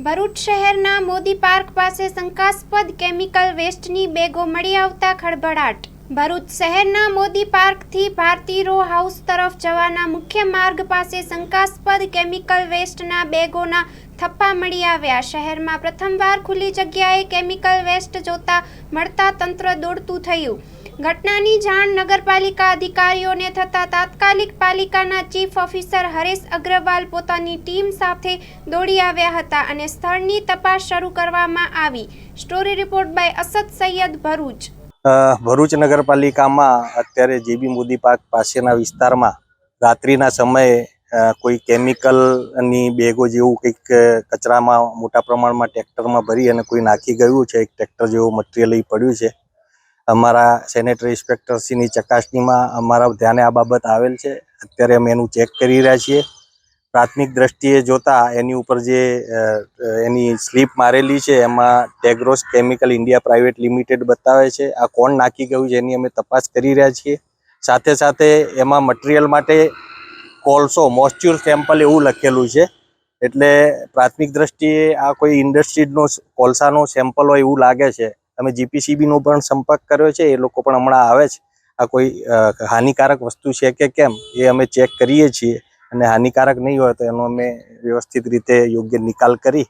ભરૂચ શહેરના મોદી પાર્ક પાસે શંકાસ્પદ કેમિકલ વેસ્ટની બેગો મળી આવતા ખળભળાટ। ભરૂચ શહેરના મોદી પાર્કથી ભારતી રો હાઉસ તરફ જવાના મુખ્ય માર્ગ પાસે શંકાસ્પદ કેમિકલ વેસ્ટના બેગોના થપ્પા મળી આવ્યા। શહેરમાં પ્રથમવાર ખુલ્લી જગ્યાએ કેમિકલ વેસ્ટ જોતા મળતા તંત્ર દોડતું થયું। ઘટનાની જાણ નગરપાલિકા અધિકારીઓને થતા તાત્કાલિક પાલિકાના ચીફ ઓફિસર હરેશ અગ્રવાલ પોતાની ટીમ સાથે દોડી આવ્યા હતા અને સ્થળની તપાસ શરૂ કરવામાં આવી। Story report by Asad Sayed, Bharuch. Bharuch નગરપાલિકામાં અત્યારે જેબી મોદી પાર્ક પાસેના વિસ્તારમાં રાત્રિના સમયે કોઈ કેમિકલની બેગો જેવું કંઈક કચરામાં મોટા પ્રમાણમાં ટ્રેક્ટરમાં ભરી અને કોઈ નાખી ગયું છે। એક ટ્રેક્ટર જેવું મટીરિયલ પડ્યું છે। અમારા સેનેટરી ઇન્સ્પેક્ટરશ્રીની ચકાસણીમાં અમારા ધ્યાને આ બાબત આવેલ છે। અત્યારે અમે એનું ચેક કરી રહ્યા છીએ। પ્રાથમિક દ્રષ્ટિએ જોતા એની ઉપર જે એની સ્લીપ મારેલી છે એમાં Tagros chemical India private limited બતાવે છે। આ કોણ નાખી ગયું છે એની અમે તપાસ કરી રહ્યા છીએ। સાથે સાથે એમાં મટીરિયલ માટે કોલસો મોઇસ્ચર સેમ્પલ એવું લખેલું છે, એટલે પ્રાથમિક દ્રષ્ટિએ આ કોઈ ઇન્ડસ્ટ્રીનો કોલસાનો સેમ્પલ હોય એવું લાગે છે। અમે જીપીસીબીનો પણ સંપર્ક કર્યો છે, એ લોકો પણ હમણાં આવે છે। આ કોઈ હાનિકારક વસ્તુ છે કે કેમ એ અમે ચેક કરીએ છીએ અને હાનિકારક નહીં હોય તો એનો અમે વ્યવસ્થિત રીતે યોગ્ય નિકાલ કરી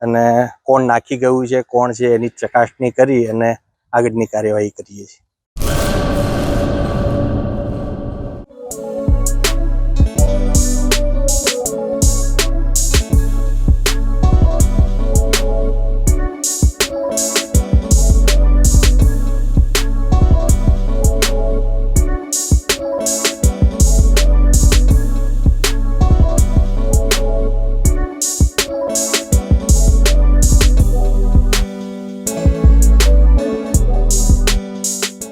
અને કોણ નાખી ગયું છે, કોણ છે એની ચકાસણી કરી અને આગળની કાર્યવાહી કરીએ છીએ।